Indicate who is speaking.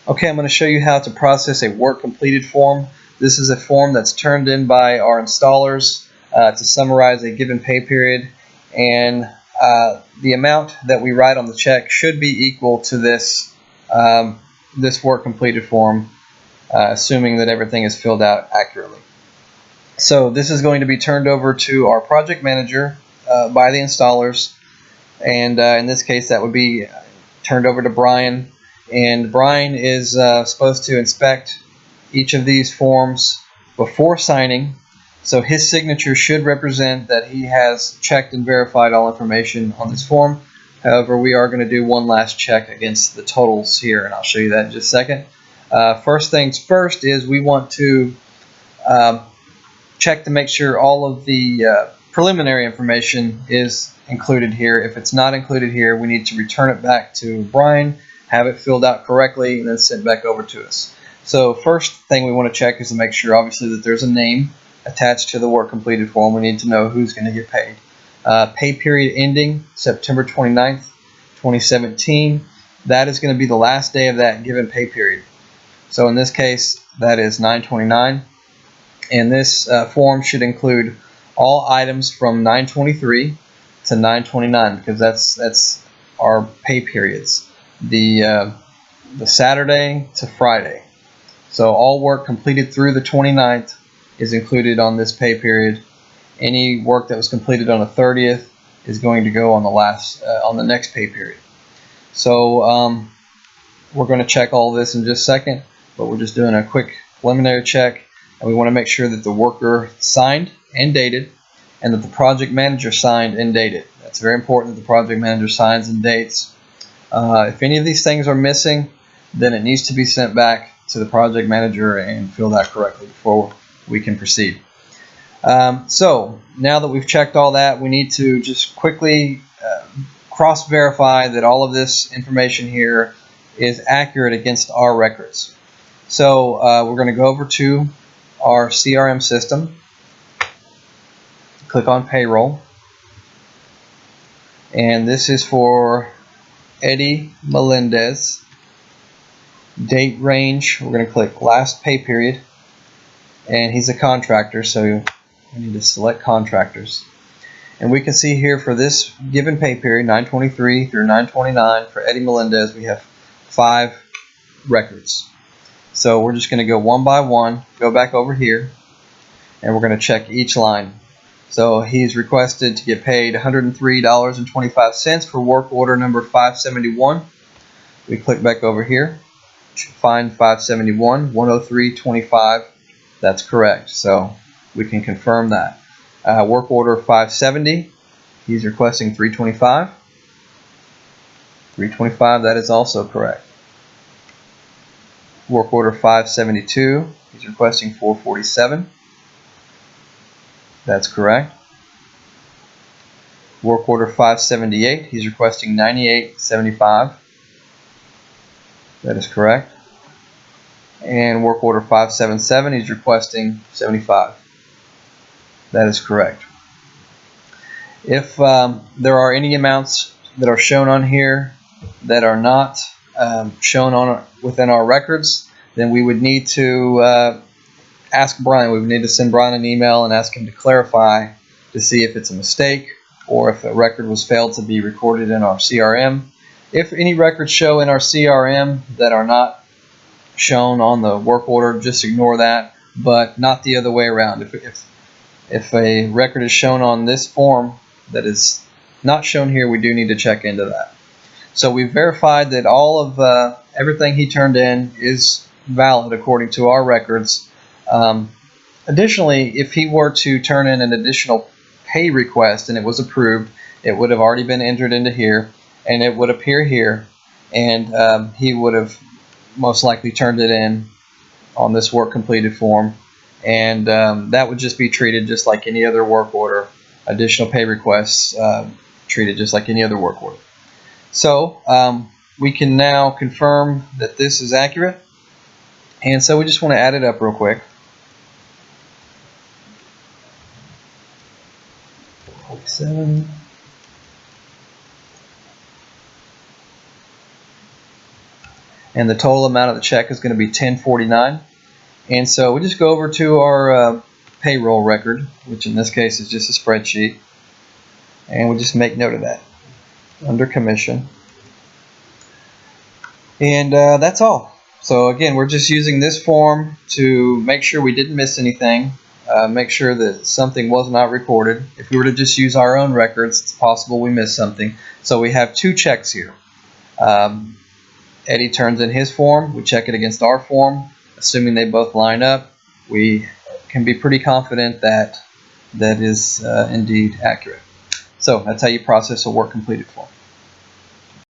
Speaker 1: Okay, I'm going to show you how to process a work completed form. This is a form that's turned in by our installers to summarize a given pay period, and the amount that we write on the check should be equal to this this work completed form, assuming that everything is filled out accurately. So this is going to be turned over to our project manager by the installers, and in this case that would be turned over to Brian. And Brian is supposed to inspect each of these forms before signing, so his signature should represent that he has checked and verified all information on this form. However, we are going to do one last check against the totals here, and I'll show you that in just a second. First things first is we want to check to make sure all of the preliminary information is included here. If it's not included here, we need to return it back to Brian, have it filled out correctly, and then sent back over to us. So first thing we want to check is to make sure, obviously, that there's a name attached to the work completed form. We need to know who's going to get paid. Pay period ending September 29th, 2017. That is going to be the last day of that given pay period. So in this case, that is 9/29. And this form should include all items from 9/23 to 9/29, because that's our pay periods. The Saturday to Friday. So all work completed through the 29th is included on this pay period. Any work that was completed on the 30th is going to go on the next pay period. So we're going to check all this in just a second, but we're just doing a quick preliminary check, and we want to make sure that the worker signed and dated, and that the project manager signed and dated. That's very important that the project manager signs and dates. If any of these things are missing, then it needs to be sent back to the project manager and filled out correctly before we can proceed. So now that we've checked all that, we need to just quickly cross-verify that all of this information here is accurate against our records. So we're going to go over to our CRM system, click on payroll, and this is for Eddie Melendez. Date range, we're going to click last pay period, and he's a contractor, so we need to select contractors. And we can see here for this given pay period, 9/23 through 9/29, for Eddie Melendez, we have 5 records. So we're just going to go one by one, go back over here, and we're going to check each line. So he's requested to get paid $103.25 for work order number 571. We click back over here, find 571, 103.25. That's correct. So we can confirm that. Work order 570, he's requesting 325. 325, that is also correct. Work order 572, he's requesting 447. That's correct. Work order 578, he's requesting 98.75. That is correct. And work order 577, he's requesting 75. That is correct. If there are any amounts that are shown on here that are not shown within our records, then we would need to ask Brian. We would need to send Brian an email and ask him to clarify to see if it's a mistake or if a record was failed to be recorded in our CRM. If any records show in our CRM that are not shown on the work order, just ignore that, but not the other way around. If a record is shown on this form that is not shown here, we do need to check into that. So we've verified that all of everything he turned in is valid according to our records. Additionally, if he were to turn in an additional pay request and it was approved, it would have already been entered into here, and it would appear here, and he would have most likely turned it in on this work completed form, and that would just be treated just like any other work order. Additional pay requests treated just like any other work order. So we can now confirm that this is accurate, and so we just want to add it up real quick. 47. and the total amount of the check is going to be $10.49. And so we just go over to our payroll record, which in this case is just a spreadsheet, and we just make note of that under commission. And that's all. So again, we're just using this form to make sure we didn't miss anything, make sure that something was not recorded. If we were to just use our own records, it's possible we missed something. So we have two checks here. Eddie turns in his form, we check it against our form. Assuming they both line up, we can be pretty confident that that is indeed accurate. So that's how you process a work completed form.